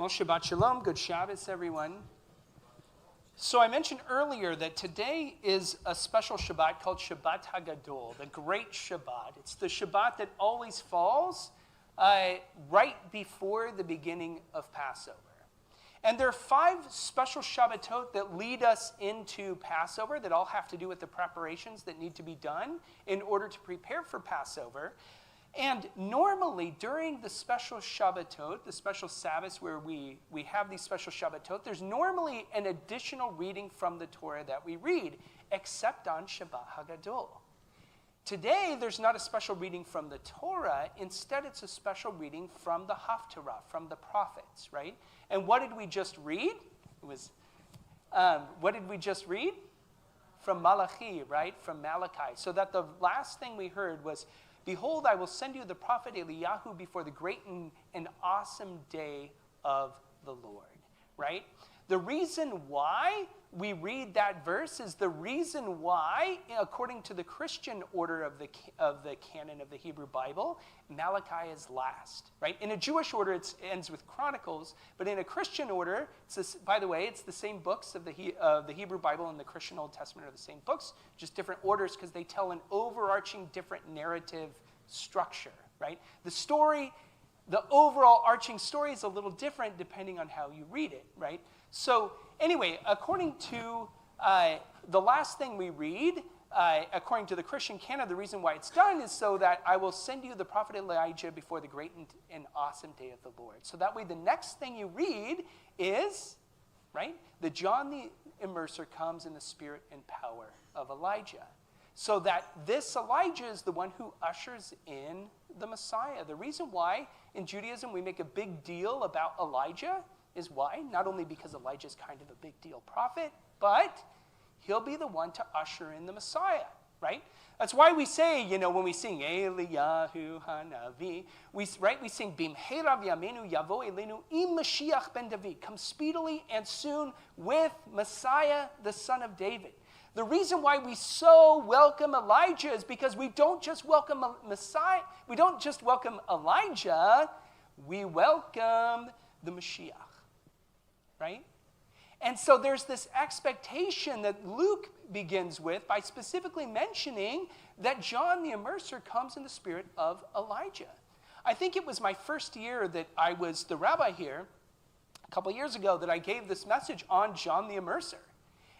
Well, Shabbat Shalom, good Shabbos, everyone. So I mentioned earlier that today is a special Shabbat called Shabbat HaGadol, the Great Shabbat. It's the Shabbat that always falls right before the beginning of Passover. And there are 5 special Shabbatot that lead us into Passover that all have to do with the preparations that need to be done in order to prepare for Passover. And normally, during the special Shabbatot, the special Sabbaths where we have these special Shabbatot, there's normally an additional reading from the Torah that we read, except on Shabbat HaGadol. Today, there's not a special reading from the Torah. Instead, it's a special reading from the Haftarah, from the prophets, right? And what did we just read? What did we just read? From Malachi, right? From Malachi. So that the last thing we heard was, "Behold, I will send you the prophet Eliyahu before the great and awesome day of the Lord," right? The reason why we read that verse is the reason why, according to the Christian order of the canon of the Hebrew Bible, Malachi is last, right? In a Jewish order, it ends with Chronicles, but in a Christian order, by the way, it's the same books of the Hebrew Bible and the Christian Old Testament are the same books, just different orders because they tell an overarching different narrative structure, right? The overall arching story is a little different depending on how you read it, right? So anyway, according to the last thing we read, according to the Christian canon, the reason why it's done is so that I will send you the prophet Elijah before the great and awesome day of the Lord. So that way the next thing you read is, right, that John the Immerser comes in the spirit and power of Elijah. So that this Elijah is the one who ushers in the Messiah. The reason why in Judaism we make a big deal about Elijah is why? Not only because Elijah is kind of a big deal prophet, but he'll be the one to usher in the Messiah, right? That's why we say, when we sing Eliyahu Hanavi, we sing Bimheira v'yameinu yavo elenu im Mashiach ben David, come speedily and soon with Messiah, the son of David. The reason why we so welcome Elijah is because we don't just welcome Messiah, we don't just welcome Elijah, we welcome the Mashiach, right? And so there's this expectation that Luke begins with by specifically mentioning that John the Immerser comes in the spirit of Elijah. I think it was my first year that I was the rabbi here, a couple years ago, that I gave this message on John the Immerser.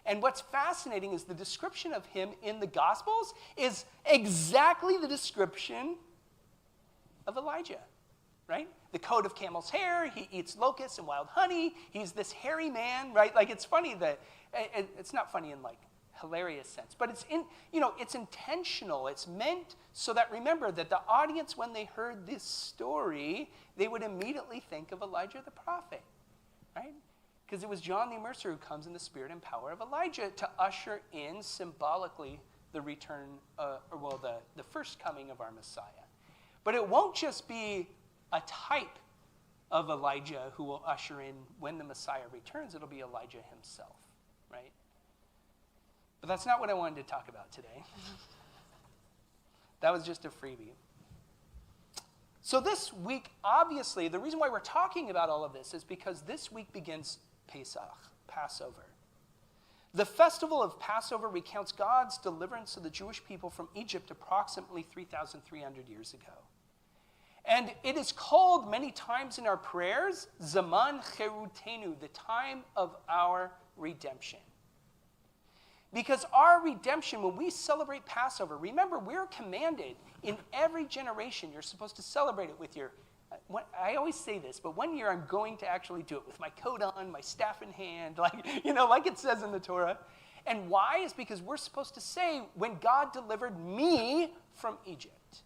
And what's fascinating is the description of him in the Gospels is exactly the description of Elijah, right? The coat of camel's hair, he eats locusts and wild honey, he's this hairy man, right? Like, it's funny that, it's not funny in like hilarious sense, but it's intentional. It's meant so that, remember, that the audience, when they heard this story, they would immediately think of Elijah the prophet, right? Because it was John the Immerser who comes in the spirit and power of Elijah to usher in symbolically the return, the first coming of our Messiah. But it won't just be a type of Elijah who will usher in when the Messiah returns. It'll be Elijah himself, right? But that's not what I wanted to talk about today. That was just a freebie. So this week, obviously, the reason why we're talking about all of this is because this week begins Pesach, Passover. The festival of Passover recounts God's deliverance of the Jewish people from Egypt approximately 3,300 years ago. And it is called many times in our prayers, Zaman Cherutenu, the time of our redemption. Because our redemption, when we celebrate Passover, remember, we're commanded in every generation, you're supposed to celebrate it with your, I always say this, but one year I'm going to actually do it with my coat on, my staff in hand, like it says in the Torah. And why? Is because we're supposed to say, when God delivered me from Egypt.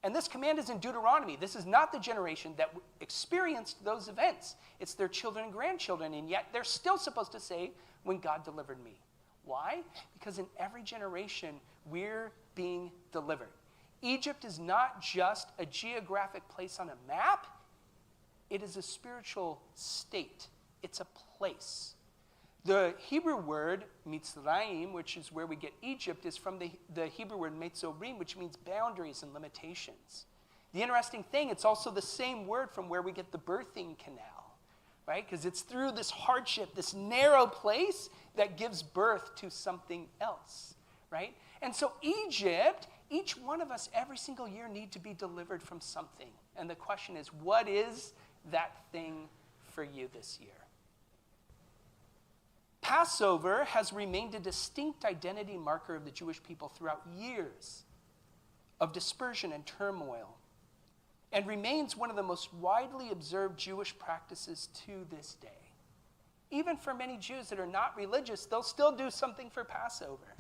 And this command is in Deuteronomy. This is not the generation that experienced those events. It's their children and grandchildren, and yet they're still supposed to say, when God delivered me. Why? Because in every generation, we're being delivered. Egypt is not just a geographic place on a map. It is a spiritual state. It's a place. The Hebrew word, Mitzrayim, which is where we get Egypt, is from the Hebrew word Metzorim, which means boundaries and limitations. The interesting thing, it's also the same word from where we get the birthing canal, right? Because it's through this hardship, this narrow place, that gives birth to something else, right? And so Egypt, each one of us every single year need to be delivered from something. And the question is, what is that thing for you this year? Passover has remained a distinct identity marker of the Jewish people throughout years of dispersion and turmoil, and remains one of the most widely observed Jewish practices to this day. Even for many Jews that are not religious, they'll still do something for Passover.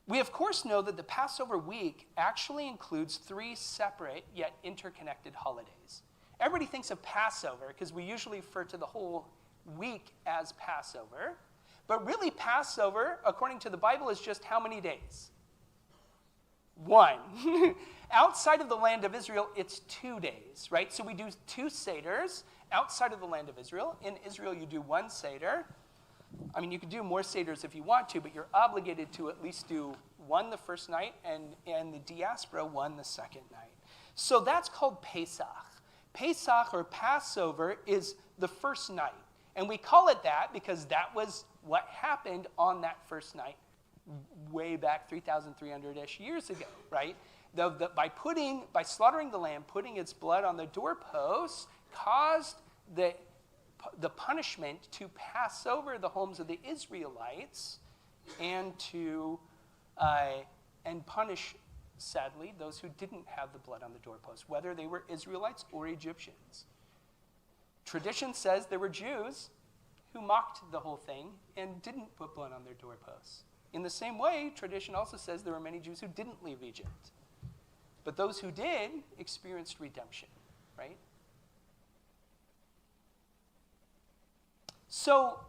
We, of course, know that the Passover week actually includes 3 separate yet interconnected holidays. Everybody thinks of Passover because we usually refer to the whole week as Passover. But really, Passover, according to the Bible, is just how many days? 1. Outside of the land of Israel, it's 2 days, right? So we do 2 seders outside of the land of Israel. In Israel, you do 1 seder. I mean, you can do more seders if you want to, but you're obligated to at least do 1 the first night and the diaspora 1 the second night. So that's called Pesach. Pesach, or Passover, is the first night. And we call it that because that was what happened on that first night way back 3,300-ish years ago, right? By slaughtering the lamb, putting its blood on the doorposts, caused the punishment to pass over the homes of the Israelites and to and punish, sadly, those who didn't have the blood on the doorpost, whether they were Israelites or Egyptians. Tradition says there were Jews who mocked the whole thing and didn't put blood on their doorposts. In the same way, tradition also says there were many Jews who didn't leave Egypt. But those who did experienced redemption, right? So,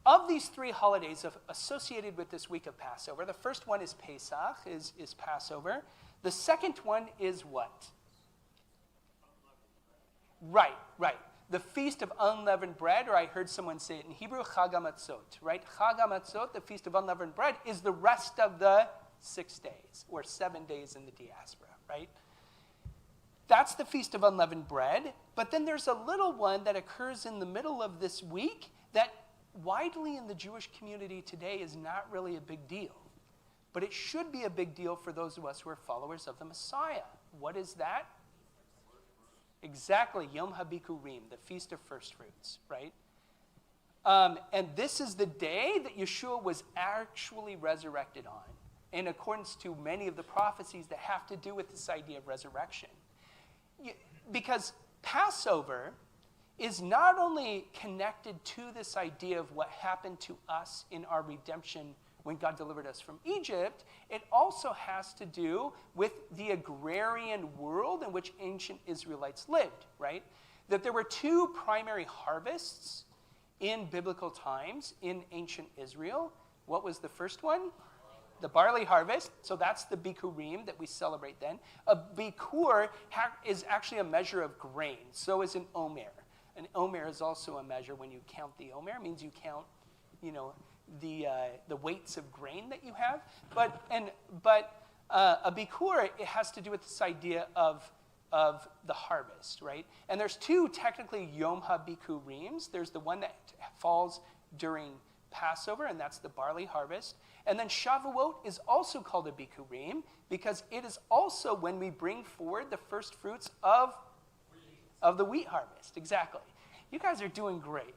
of these 3 holidays associated with this week of Passover, the first one is Pesach, is Passover. The second one is what? Right. The Feast of Unleavened Bread, or I heard someone say it in Hebrew, Chag HaMatzot, right? Chag HaMatzot, the Feast of Unleavened Bread, is the rest of the 6 days, or 7 days in the diaspora, right? That's the Feast of Unleavened Bread. But then there's a little one that occurs in the middle of this week that widely in the Jewish community today is not really a big deal. But it should be a big deal for those of us who are followers of the Messiah. What is that? Exactly, Yom HaBikurim, the Feast of First Fruits, right? And this is the day that Yeshua was actually resurrected on, in accordance to many of the prophecies that have to do with this idea of resurrection. Because Passover is not only connected to this idea of what happened to us in our redemption when God delivered us from Egypt, it also has to do with the agrarian world in which ancient Israelites lived, right? That there were 2 primary harvests in biblical times in ancient Israel. What was the first one? The barley harvest. So that's the Bikurim that we celebrate then. A Bikur is actually a measure of grain. So is an Omer. An Omer is also a measure when you count the Omer. It means you count, the weights of grain that you have. But a Bikur, it has to do with this idea of the harvest, right? And there's 2 technically Yom HaBikurims. There's the one that falls during Passover, and that's the barley harvest. And then Shavuot is also called a Bikurim because it is also when we bring forward the first fruits of the wheat harvest. Exactly. You guys are doing great.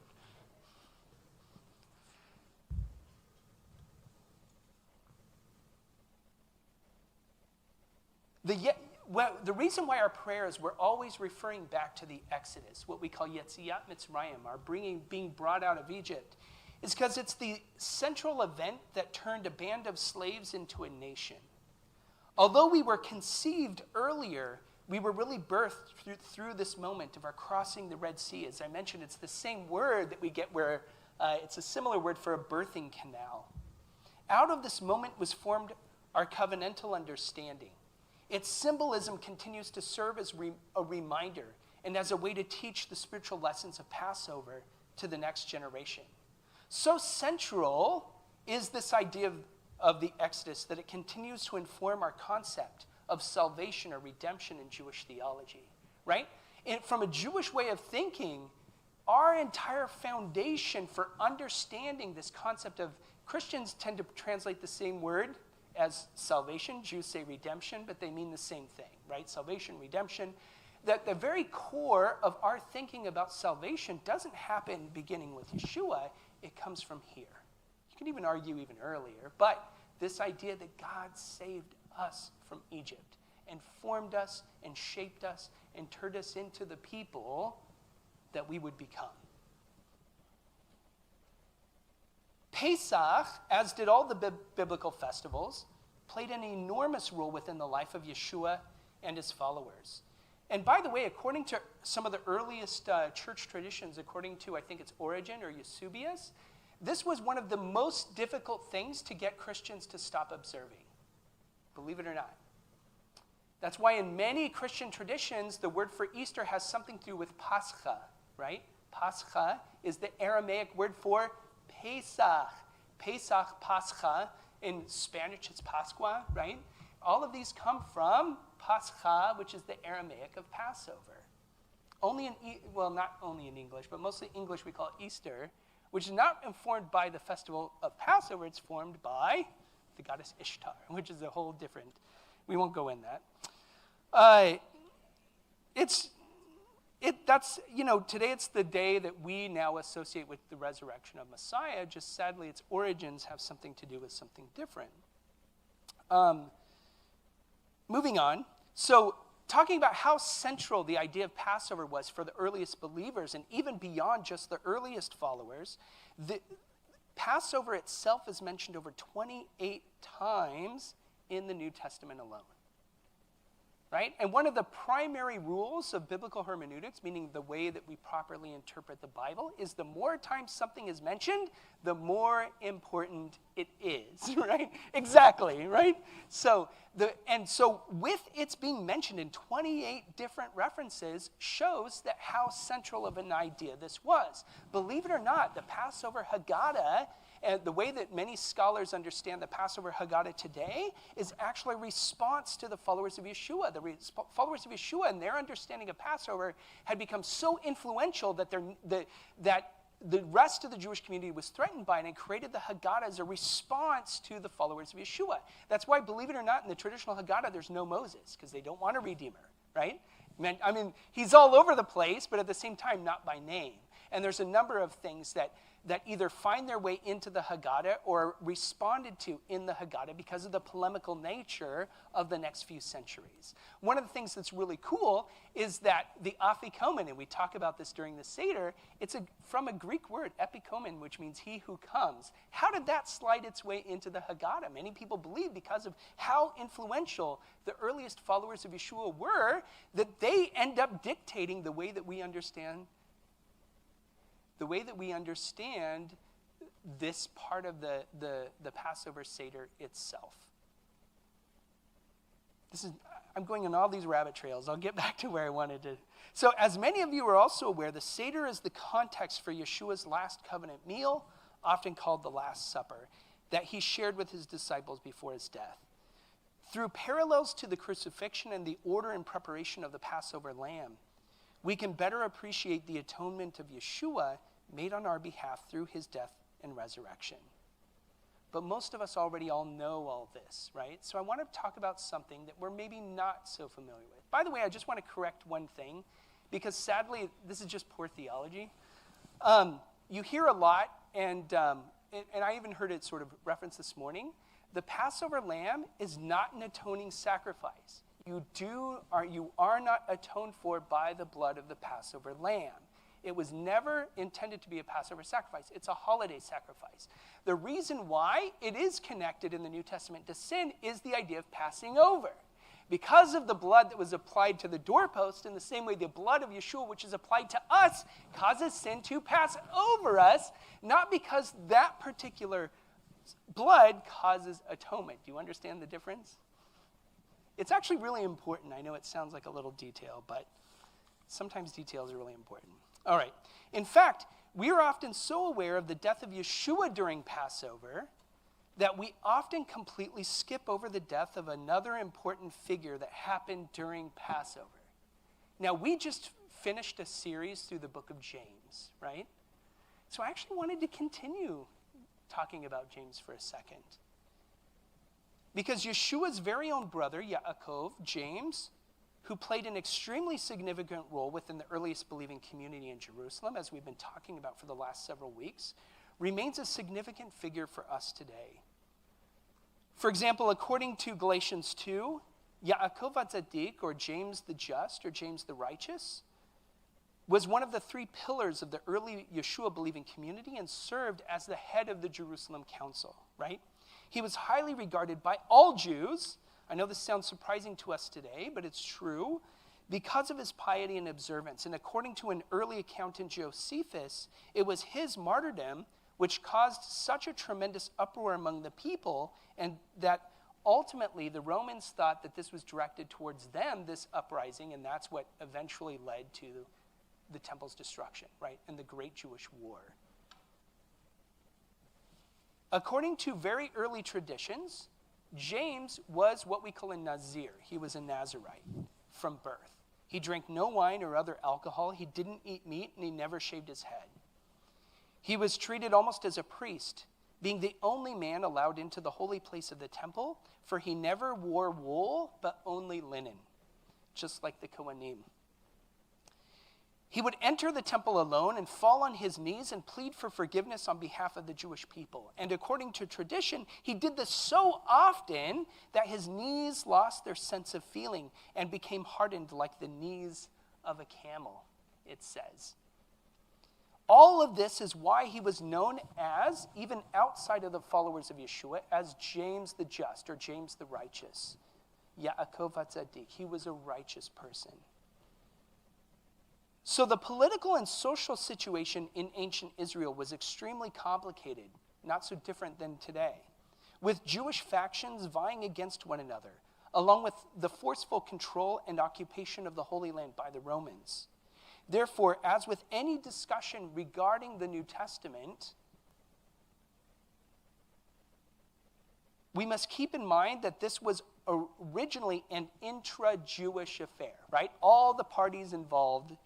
The reason why our prayers, we're always referring back to the Exodus, what we call Yetziat Mitzrayim, our being brought out of Egypt, is because it's the central event that turned a band of slaves into a nation. Although we were conceived earlier, we were really birthed through this moment of our crossing the Red Sea. As I mentioned, it's the same word that we get where it's a similar word for a birthing canal. Out of this moment was formed our covenantal understanding. Its symbolism continues to serve as a reminder and as a way to teach the spiritual lessons of Passover to the next generation. So central is this idea of the Exodus that it continues to inform our concept of salvation or redemption in Jewish theology, right? And from a Jewish way of thinking, our entire foundation for understanding this concept of Christians tend to translate the same word as salvation. Jews say redemption, but they mean the same thing, right? Salvation, redemption. That the very core of our thinking about salvation doesn't happen beginning with Yeshua. It comes from here. You can even argue even earlier, but this idea that God saved us from Egypt and formed us and shaped us and turned us into the people that we would become. Pesach, as did all the biblical festivals, played an enormous role within the life of Yeshua and his followers. And by the way, according to some of the earliest church traditions, according to, I think it's Origen or Eusebius, this was one of the most difficult things to get Christians to stop observing, believe it or not. That's why in many Christian traditions, the word for Easter has something to do with Pascha, right? Pascha is the Aramaic word for Pesach. Pesach, Pascha. In Spanish, it's Pascua, right? All of these come from Pascha, which is the Aramaic of Passover. Not only in English, but mostly English we call it Easter, which is not informed by the festival of Passover. It's formed by the goddess Ishtar, which is a whole different, we won't go in that. Today it's the day that we now associate with the resurrection of Messiah, just sadly its origins have something to do with something different. Moving on, so talking about how central the idea of Passover was for the earliest believers and even beyond just the earliest followers, the Passover itself is mentioned over 28 times in the New Testament alone. Right? And one of the primary rules of biblical hermeneutics, meaning the way that we properly interpret the Bible, is the more times something is mentioned, the more important it is, right? Exactly, right? So with its being mentioned in 28 different references shows that how central of an idea this was. Believe it or not, the Passover Haggadah, and the way that many scholars understand the Passover Haggadah today is actually a response to the followers of Yeshua. The followers of Yeshua and their understanding of Passover had become so influential that the rest of the Jewish community was threatened by it and created the Haggadah as a response to the followers of Yeshua. That's why, believe it or not, in the traditional Haggadah, there's no Moses, because they don't want a redeemer, right? I mean, he's all over the place, but at the same time, not by name. And there's a number of things that either find their way into the Haggadah or responded to in the Haggadah because of the polemical nature of the next few centuries. One of the things that's really cool is that the afikomen, and we talk about this during the Seder, it's from a Greek word, epikomen, which means he who comes. How did that slide its way into the Haggadah? Many people believe because of how influential the earliest followers of Yeshua were, that they end up dictating the way that we understand this part of the Passover Seder itself. I'm going on all these rabbit trails. I'll get back to where I wanted to. So as many of you are also aware, the Seder is the context for Yeshua's last covenant meal, often called the Last Supper, that he shared with his disciples before his death. Through parallels to the crucifixion and the order and preparation of the Passover lamb, we can better appreciate the atonement of Yeshua made on our behalf through his death and resurrection. But most of us already all know all this, right? So I want to talk about something that we're maybe not so familiar with. By the way, I just want to correct one thing, because sadly, this is just poor theology. You hear a lot, and I even heard it sort of referenced this morning, the Passover lamb is not an atoning sacrifice. You are not atoned for by the blood of the Passover lamb. It was never intended to be a Passover sacrifice. It's a holiday sacrifice. The reason why it is connected in the New Testament to sin is the idea of passing over. Because of the blood that was applied to the doorpost, in the same way the blood of Yeshua, which is applied to us, causes sin to pass over us, not because that particular blood causes atonement. Do you understand the difference? It's actually really important. I know it sounds like a little detail, but sometimes details are really important. All right. In fact, we are often so aware of the death of Yeshua during Passover that we often completely skip over the death of another important figure that happened during Passover. Now, we just finished a series through the book of James, right? So I actually wanted to continue talking about James for a second. Because Yeshua's very own brother, Yaakov, James, who played an extremely significant role within the earliest believing community in Jerusalem, as we've been talking about for the last several weeks, remains a significant figure for us today. For example, according to Galatians 2, Yaakov HaTzadik, or James the Just, or James the Righteous, was one of the three pillars of the early Yeshua-believing community and served as the head of the Jerusalem Council, right? He was highly regarded by all Jews. I know this sounds surprising to us today, but it's true, because of his piety and observance. And according to an early accountant, Josephus, it was his martyrdom which caused such a tremendous uproar among the people, and that ultimately the Romans thought that this was directed towards them, this uprising, and that's what eventually led to the temple's destruction, right, and the Great Jewish War. According to very early traditions, James was what we call a Nazir. He was a Nazirite from birth. He drank no wine or other alcohol. He didn't eat meat, and he never shaved his head. He was treated almost as a priest, being the only man allowed into the holy place of the temple, for he never wore wool, but only linen, just like the Kohanim. He would enter the temple alone and fall on his knees and plead for forgiveness on behalf of the Jewish people. And according to tradition, he did this so often that his knees lost their sense of feeling and became hardened like the knees of a camel, it says. All of this is why he was known as, even outside of the followers of Yeshua, as James the Just, or James the Righteous. Yaakov HaTzadik. He was a righteous person. So the political and social situation in ancient Israel was extremely complicated, not so different than today, with Jewish factions vying against one another, along with the forceful control and occupation of the Holy Land by the Romans. Therefore, as with any discussion regarding the New Testament, we must keep in mind that this was originally an intra-Jewish affair, right? All the parties involved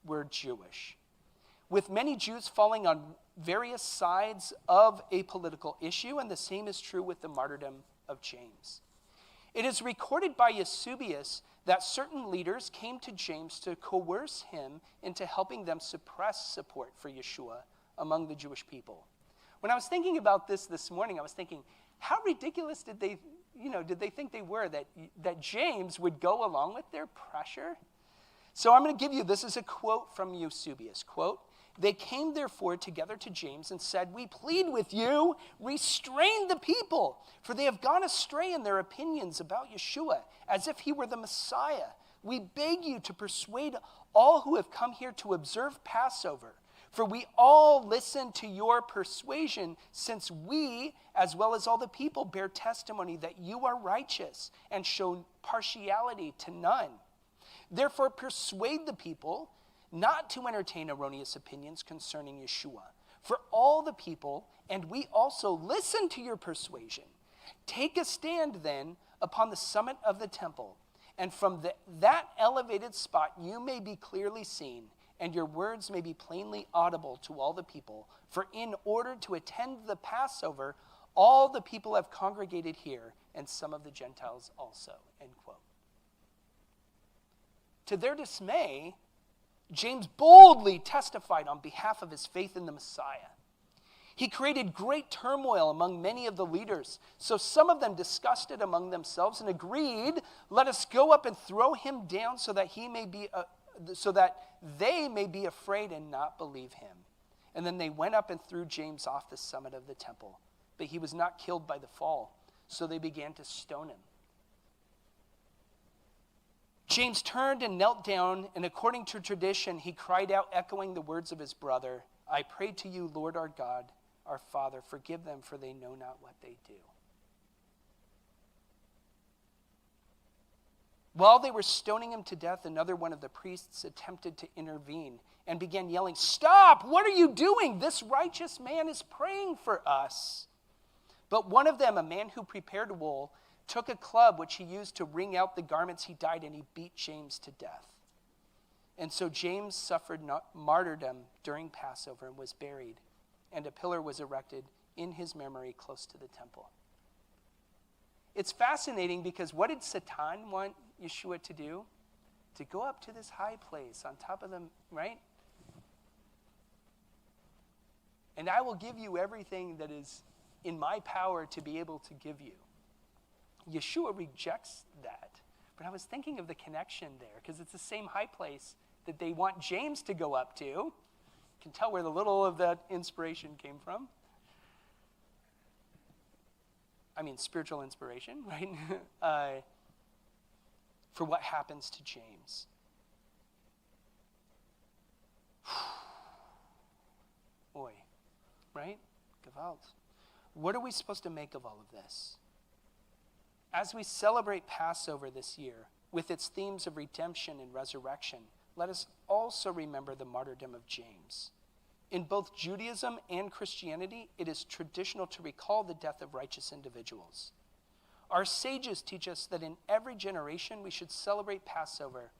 were Jewish, with many Jews falling on various sides of a political issue, and the same is true with the martyrdom of James. It is recorded by Eusebius that certain leaders came to James to coerce him into helping them suppress support for Yeshua among the Jewish people. When I was thinking about this morning, I was thinking, how ridiculous did they think they were that James would go along with their pressure? So I'm going to give you, this is a quote from Eusebius, quote, "They came therefore together to James and said, 'We plead with you, restrain the people, for they have gone astray in their opinions about Yeshua, as if he were the Messiah. We beg you to persuade all who have come here to observe Passover, for we all listen to your persuasion, since we, as well as all the people, bear testimony that you are righteous and show partiality to none. Therefore persuade the people not to entertain erroneous opinions concerning Yeshua. For all the people, and we also, listen to your persuasion. Take a stand then upon the summit of the temple, and from that elevated spot you may be clearly seen, and your words may be plainly audible to all the people. For in order to attend the Passover, all the people have congregated here, and some of the Gentiles also." End quote. To their dismay, James boldly testified on behalf of his faith in the Messiah. He created great turmoil among many of the leaders, so some of them discussed it among themselves and agreed, "Let us go up and throw him down so that they may be afraid and not believe him." And then they went up and threw James off the summit of the temple, but he was not killed by the fall, so they began to stone him. James turned and knelt down, and according to tradition, he cried out, echoing the words of his brother, "I pray to you, Lord our God, our Father, forgive them, for they know not what they do." While they were stoning him to death, another one of the priests attempted to intervene and began yelling, "Stop! What are you doing? This righteous man is praying for us." But one of them, a man who prepared wool, took a club which he used to wring out the garments he dyed, and he beat James to death. And so James suffered martyrdom during Passover and was buried, and a pillar was erected in his memory close to the temple. It's fascinating because what did Satan want Yeshua to do? To go up to this high place on top of them, right? And I will give you everything that is in my power to be able to give you. Yeshua rejects that. But I was thinking of the connection there because it's the same high place that they want James to go up to. You can tell where the little of that inspiration came from. I mean, spiritual inspiration, right? For what happens to James. Boy, right? Gewalt. What are we supposed to make of all of this? As we celebrate Passover this year, with its themes of redemption and resurrection, let us also remember the martyrdom of James. In both Judaism and Christianity, it is traditional to recall the death of righteous individuals. Our sages teach us that in every generation we should celebrate Passover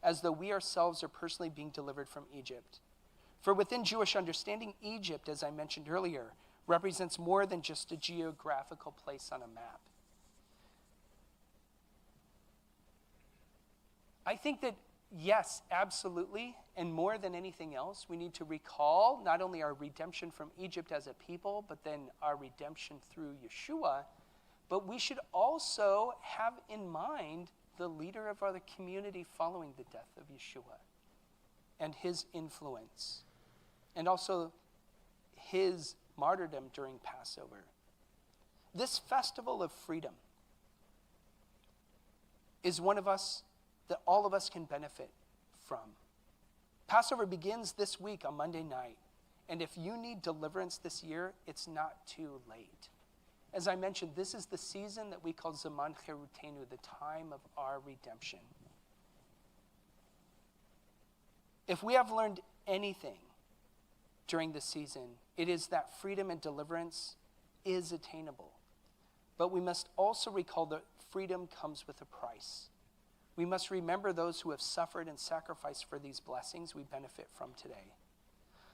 as though we ourselves are personally being delivered from Egypt. For within Jewish understanding, Egypt, as I mentioned earlier, represents more than just a geographical place on a map. I think that, yes, absolutely, and more than anything else, we need to recall not only our redemption from Egypt as a people, but then our redemption through Yeshua, but we should also have in mind the leader of our community following the death of Yeshua and his influence, and also his martyrdom during Passover. This festival of freedom is one of us that all of us can benefit from. Passover begins this week on Monday night, and if you need deliverance this year, it's not too late. As I mentioned, this is the season that we call Zaman Cherutenu, the time of our redemption. If we have learned anything during this season, it is that freedom and deliverance is attainable. But we must also recall that freedom comes with a price. We must remember those who have suffered and sacrificed for these blessings we benefit from today.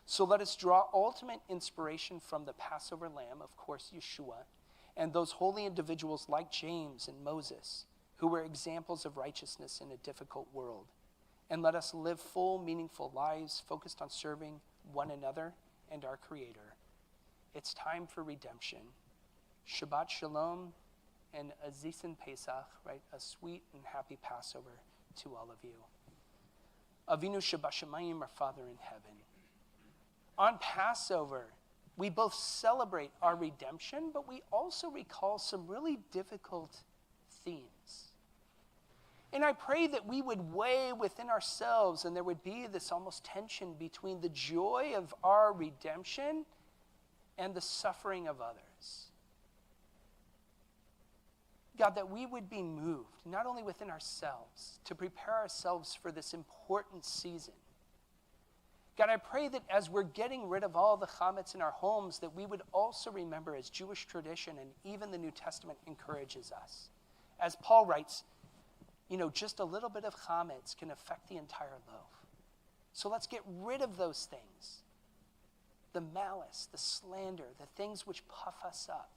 So let us draw ultimate inspiration from the Passover lamb, of course, Yeshua, and those holy individuals like James and Moses, who were examples of righteousness in a difficult world. And let us live full, meaningful lives focused on serving one another and our Creator. It's time for redemption. Shabbat Shalom and Azizin Pesach, right? A sweet and happy Passover to all of you. Avinu Shabashamayim, our Father in heaven. On Passover, we both celebrate our redemption, but we also recall some really difficult themes. And I pray that we would weigh within ourselves and there would be this almost tension between the joy of our redemption and the suffering of others. God, that we would be moved, not only within ourselves, to prepare ourselves for this important season. God, I pray that as we're getting rid of all the chametz in our homes, that we would also remember, as Jewish tradition and even the New Testament encourages us. As Paul writes, just a little bit of chametz can affect the entire loaf. So let's get rid of those things. The malice, the slander, the things which puff us up.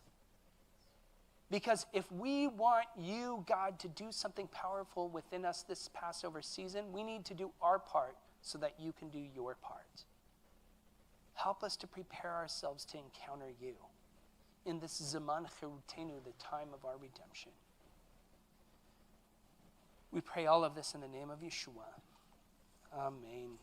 Because if we want you, God, to do something powerful within us this Passover season, we need to do our part so that you can do your part. Help us to prepare ourselves to encounter you in this Zaman Cherutenu, the time of our redemption. We pray all of this in the name of Yeshua. Amen.